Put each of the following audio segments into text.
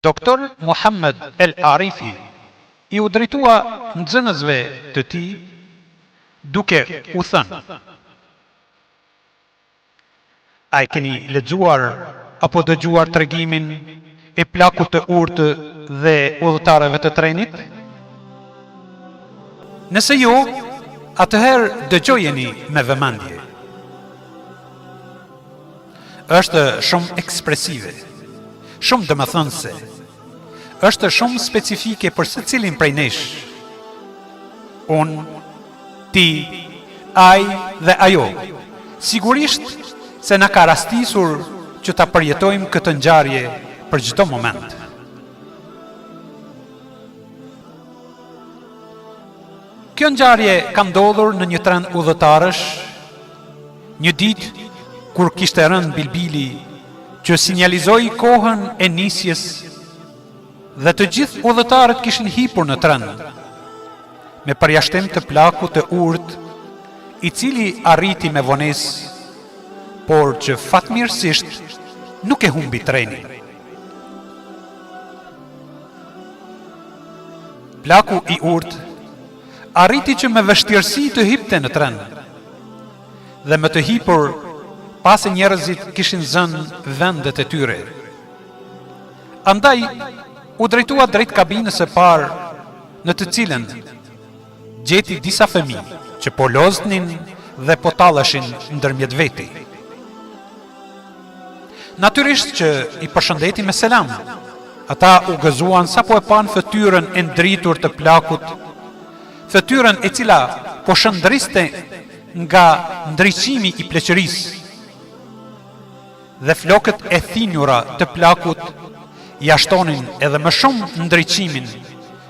Doktor Muhammed El Arifi I u drejtua nxënësve të tij duke u thënë: A e keni lexuar apo dëgjuar tregimin e plakut të urtë dhe udhëtarëve të trenit? Nëse jo, atëherë dëgjojeni me vëmendje. Është shumë ekspresive, shumë domethënëse. Është shumë specifike për secilin prej nesh. Unë, ti, ai dhe ajo. Sigurisht se na ka rastisur që ta përjetojmë këtë ngjarje për çdo moment. Kjo ngjarje ka ndodhur në një tren udhëtarësh, një ditë kur kishte rënë bilbili që sinjalizoi kohën e nisjes dhe të gjithë udhëtarët kishin hipur në tren, me përjashtim të plakut të urtë, I cili arriti me vonesë, por që fatmirësisht nuk e humbi treni. Plaku I urtë arriti që me vështirësi të hipte në tren, dhe më të hipur pasi njerëzit kishin zënë vendet e tyre. Andaj, u drejtua drejt kabinës së parë, në të cilën gjeti disa fëmijë që po loznin dhe po talleshin ndërmjet veti. Natyrisht që I përshëndeti me selam. Ata u gëzuan sapo e pan fytyrën e ndritur të plakut, fytyrën e cila po shëndriste nga ndriçimi I pleqërisë, dhe flokët e thinjura të plakut ja shtonin edhe më shumë ndriçimin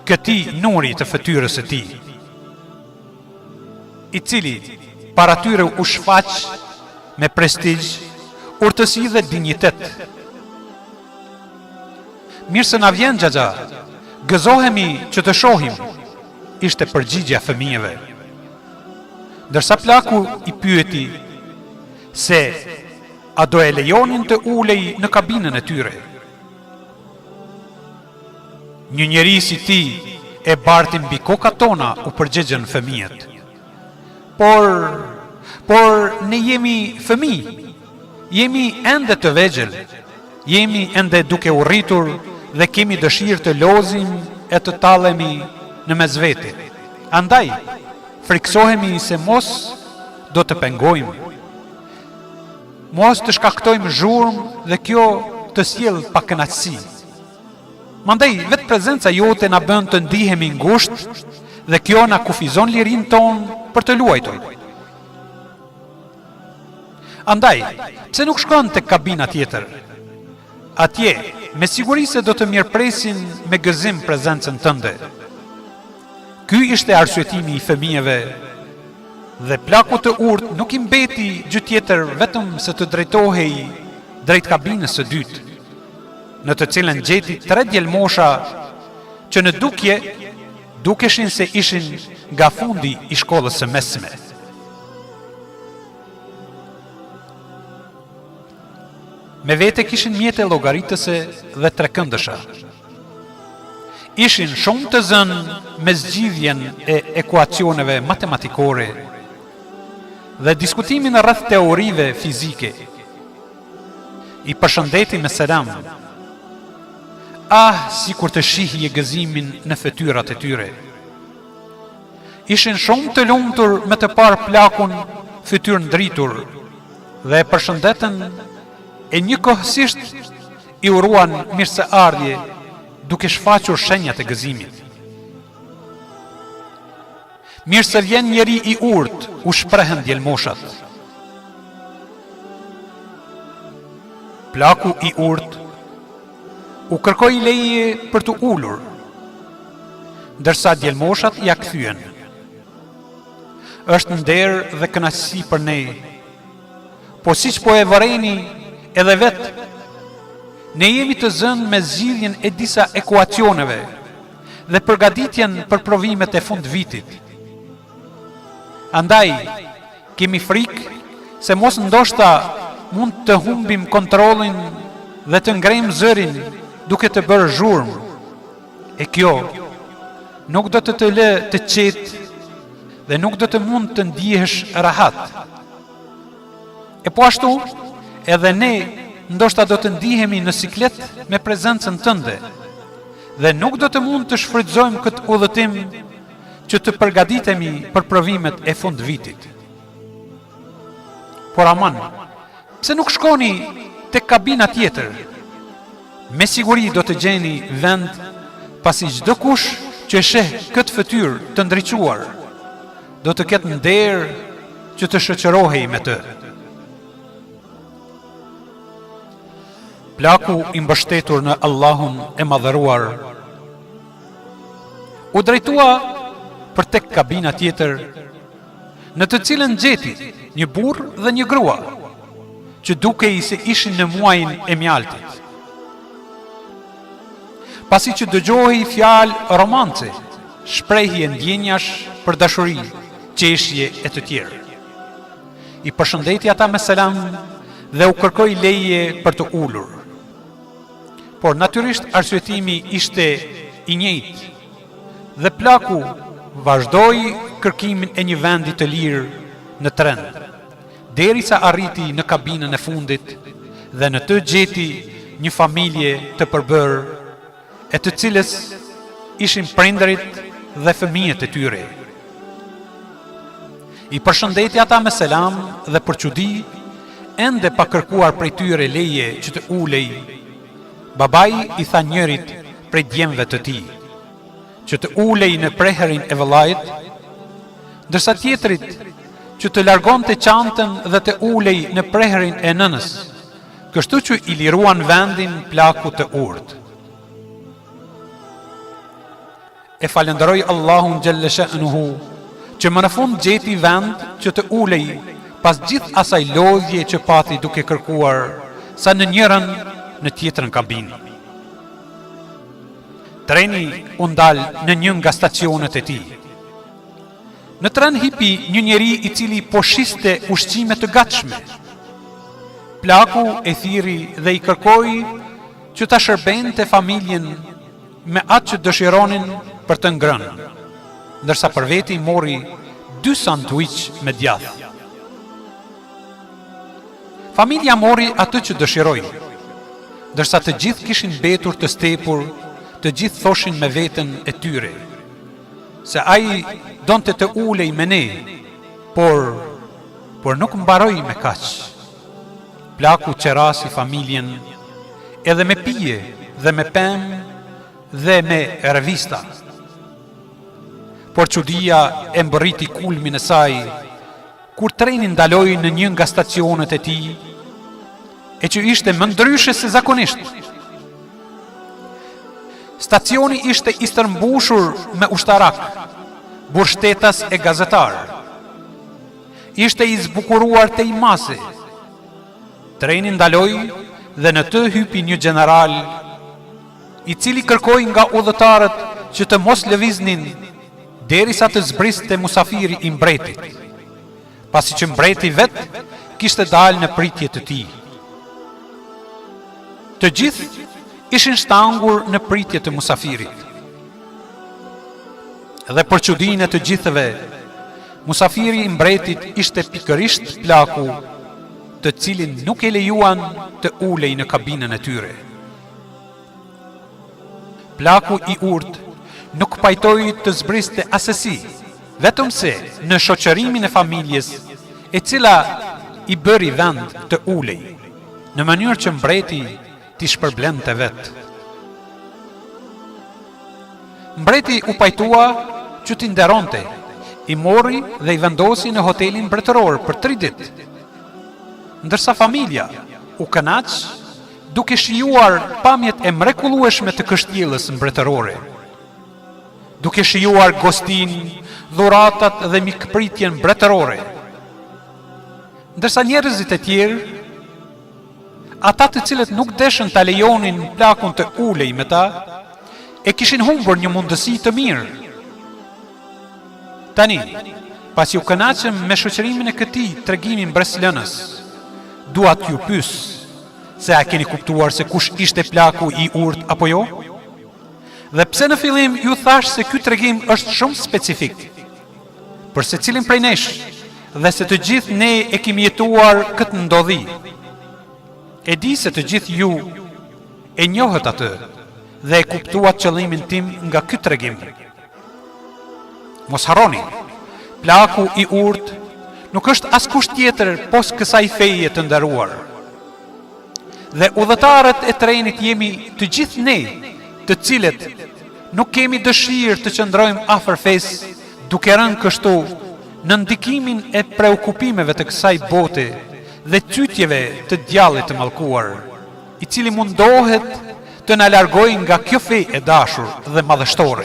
këtij nuri të fytyrës së tij, I cili para tyre u shfaq me prestigj, urtësi dhe dinjitet. Mirë se na vjen xhaxha, gëzohemi që të shohim, ishte përgjigjja fëmijëve. Ndërsa plaku I pyeti se a do e lejonin të ulej në kabinën e tyre. Një njeri si ti e barti mbi kokat tona, u përgjigjen fëmijët. Por ne jemi fëmijë, jemi ende të vegjël, jemi ende duke u rritur dhe kemi dëshirë të lozim e të tallemi në mes vete. Andaj, friksohemi se mos do të pengojmë, mos të shkaktojmë zhurmë dhe kjo të sjellë pakënaqësi. Mandej, vetë prezenca jote na bën të ndihemi ngushtë dhe kjo na kufizon lirinë tonë për të luajtur. Andaj, pse nuk shkon tek kabina tjetër? Atje, me siguri se do të mirëpresin me gëzim prezencën tënde. Ky ishte arsyetimi I fëmijëve, dhe plaku të urtë nuk I mbeti gjë tjetër vetëm se të drejtohej drejt kabinës së dytë, në të cilën gjeti 3 djelmosha që në dukje dukeshin se ishin nga fundi I shkollës së mesme. Me vete kishin mjete llogaritëse dhe trekëndësha. Ishin shumë të zënë me zgjidhjen e ekuacioneve matematikore dhe diskutimin rreth teorive fizike. I përshëndeti me selam. Si kur të shihje gëzimin në fytyrat e tyre. Ishin shumë të lumtur me të parë plakun fytyrë ndritur dhe e përshëndetën e njëkohësisht I uruan mirëseardhje duke shfaqur shenjat e gëzimit. Mirë se vjen njeri I urtë, u shprehen djelmoshat. Plaku I urtë u kërkoi leje për të ulur, ndërsa djelmoshat ja kthyen. Është nder dhe kënaqësi për ne, po siç po e vëreni edhe vetë, ne jemi të zënë me zgjidhjen e disa ekuacioneve dhe përgatitjen për provimet e fund vitit. Andaj, kemi frikë se mos ndoshta mund të humbim kontrollin dhe të ngrejmë zërin duke të bërë zhurmë, e kjo nuk do të lë të qetë dhe nuk do të mund të ndihesh rahat. E po ashtu, edhe ne ndoshta do të ndihemi në siklet me prezencën tënde dhe nuk do të mund të shfrytëzojmë këtë udhëtim që të përgatitemi për provimet e fund vitit. Por aman, pse nuk shkoni tek kabina tjetër? Me siguri do të gjeni vend, pasi çdo kush që sheh këtë fytyrë të ndriçuar, do të ketë nder që të shoqërohej me të. Plaku i mbështetur në Allahun e madhëruar u drejtua për tek kabina tjetër, në të cilën gjeti një burr dhe një grua, që dukej se ishin në muajin e mjaltit. Pasi që dëgjohej fjalë romance, shprehje ndjenjash për dashuri, qeshje e të tjerë. I përshëndeti ata me selam dhe u kërkoi leje për të ulur. Por natyrisht arsyetimi ishte i njëjtë dhe plaku vazhdoi kërkimin e një vendi të lirë në tren, derisa arriti në kabinën e fundit dhe në të gjeti një familje të përbërë, e të cilës ishin prindërit dhe fëmijët e tyre. I përshëndeti ata me selam dhe për çudi, ende pa kërkuar prej tyre leje që të ulej, babai i tha njërit prej djemve të tij që të ulej në preherin e vëllait, ndërsa tjetrit që të largonte çantën dhe të ulej në preherin e nënës, kështu që i liruan vendin plaku të urtë. E falenderoj Allahun xhelle sha'nuhu që më në fund gjeti vend që të ulej pas gjithë asaj lodhje që pati duke kërkuar sa në njërën në tjetrën kabinë. Treni u ndal në një nga stacionet e tij. Në tren hipi një njeri i cili po shiste ushqime të gatshme. Plaku e thiri dhe i kërkoi që ta shërbente familjen me atë që dëshironin për të ngrënë, ndërsa për veti mori 2 sanduiç me djath. Familja mori atë që dëshiroi, ndërsa të gjithë kishin mbetur të stepur, të gjithë thoshin me veten e tyre se ai donte të ulej me ne, por nuk mbaroi me kaq. Plaku qerasi familjen edhe me pije dhe me pemë dhe me revista. Por çudia e mbërriti kulmin e saj kur treni ndaloi në një nga stacionet e tij, e që ishte më ndryshe se zakonisht. Stacioni ishte i stërmbushur me ushtarak, burrshtetas e gazetar. Ishte i zbukuruar te i mase. Treni ndaloi dhe në të hypi një general, i cili kërkoi nga udhëtarët që të mos lëviznin derisa të zbriste musafiri i mbretit, pasi që mbreti vet kishte dalë në pritje të tij. Të gjithë ishin shtangur në pritje të musafirit. Dhe për çudinë e të gjithëve, musafiri i mbretit ishte pikërisht plaku, të cilin nuk e lejuan të ulej në kabinën e tyre. Plaku i urtë nuk pajtoi të zbriste asesi, vetëm se në shoqërimin e familjes, e cila i bëri vend të ulej, në mënyrë që mbreti t'i shpërblente vetë. Mbreti u pajtua që t'i nderonte, i mori dhe i vendosi në hotelin mbretëror për 3 ditë. Ndërsa familja u kënaq duke shijuar pamjet e mrekullueshme të kështjellës mbretërore, duke shijuar gostin, dhuratat dhe mikpritjen mbretërore. Ndërsa njerëzit e tjerë, ata të cilët nuk deshën ta lejonin plakun të ulej me ta, e kishin humbur një mundësi të mirë. Tani, pasi u kënaqëm me shoqërimin e këtij tregimi mbreslënës, dua t'ju pyes se a keni kuptuar se kush ishte plaku I urt apo jo? Dhe pse në fillim ju thash se ky tregim është shumë specifik për secilin prej nesh dhe se të gjithë ne e kemi jetuar këtë ndodhi. E di se të gjithë ju e njohët atë dhe e kuptuat qëllimin tim nga ky tregim. Mos harroni, plaku I urt nuk është askush tjetër pos kësaj feje të nderuar. Dhe udhëtarët e trenit jemi të gjithë ne, të cilët nuk kemi dëshirë të qëndrojmë afër fesë, duke rënë kështu në ndikimin e preokupimeve të kësaj bote dhe çytjeve të djallit të mallkuar, I cili mundohet të na largojë nga kjo fe e dashur dhe madhështore.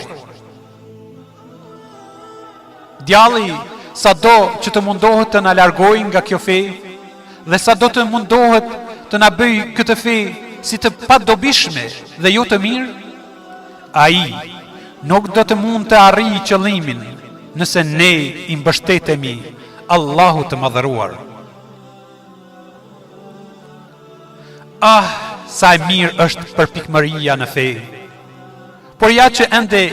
Djalli sado që të mundohet të na largojë nga kjo fe dhe sado të mundohet të na bëjë këtë fe si të padobishme dhe jo të mirë, ai nuk do të mund të arrijë qëllimin nëse ne I mbështetemi Allahut të madhëruar. Ah, sa e mirë është përpikmëria në fe. Por ja që ende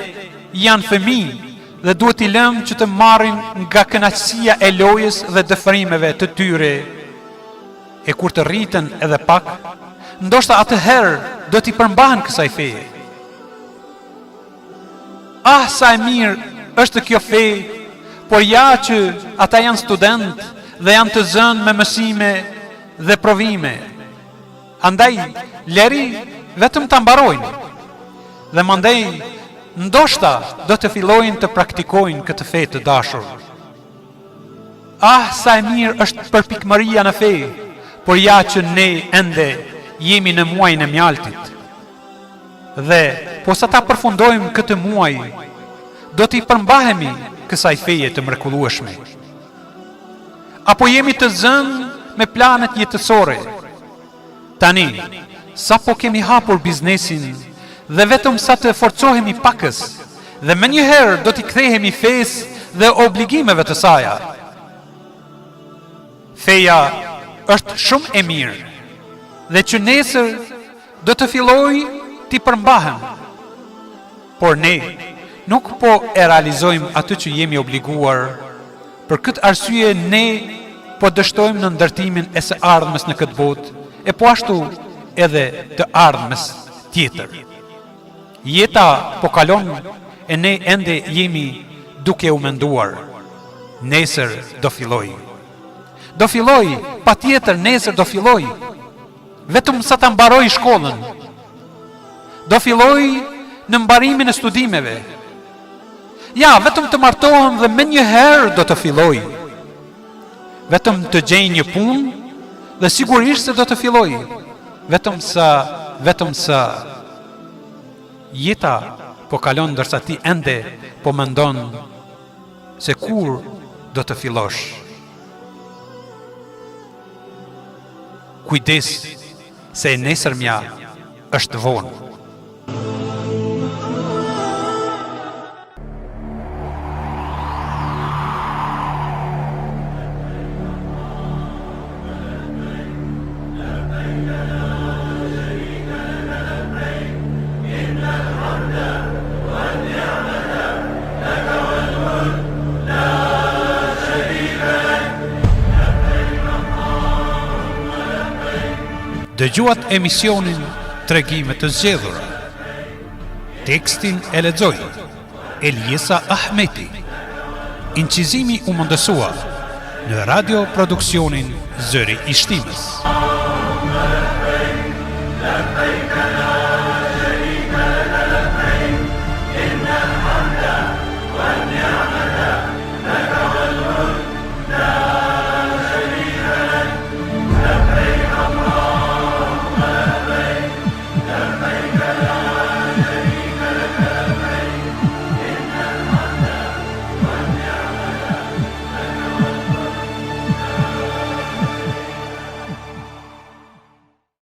janë fëmijë dhe duhet I lëmë që të marrin nga kënaqësia e lojës dhe dëfrimeve të tyre. E kur të rriten edhe pak, ndoshta atëherë do t'i përmbahen kësaj feje. Ah, sa e mirë është kjo fe, por ja që ata janë student dhe janë të zënë me mësime dhe provime. Andaj, leri vetëm ta mbarojnë. Dhe mandej, ndoshta do të fillojnë të praktikojnë këtë fe të dashur. Ah, sa e mirë është përpikmëria në fe, por ja që ne ende jemi në muajin e mjaltit. Dhe, po sa ta përfundojmë këtë muaj, do t'i përmbahemi kësaj feje të mrekullueshme. Apo jemi të zënë me planet jetësore. Tani, sa po kemi hapur biznesin dhe vetëm sa të forcohemi pakës, dhe me njëherë do t'i kthehemi fesë dhe obligimeve të saja. Feja është shumë e mirë, dhe që nesër do të filloj t'i përmbahem. Por ne nuk po e realizojmë atë që jemi obliguar, për këtë arsye ne po dështojmë në ndërtimin e së ardhmes në këtë botë, e po ashtu edhe të ardhmes tjetër. Jeta po kalon e ne ende jemi duke u menduar. Nesër do filloj. Do filloj, pa tjetër nesër do filloj. Vetëm sa ta mbaroj shkollën. Do filloj në mbarimin e studimeve. Ja, vetëm të martohem dhe me njëherë do të filloj. Vetëm të gjej një punë dhe sigurisht se do të filloj. Vetëm sa jeta po kalon ndërsa ti ende po mendon se kur do të fillosh. Kujdes se e nesërmja është vonë. Dëgjuat emisionin Tregime të zgjedhura. Tekstin e lexoi Eliesa Ahmeti. Incizimi u mundësua në radio produksionin Zëri I Shtimës.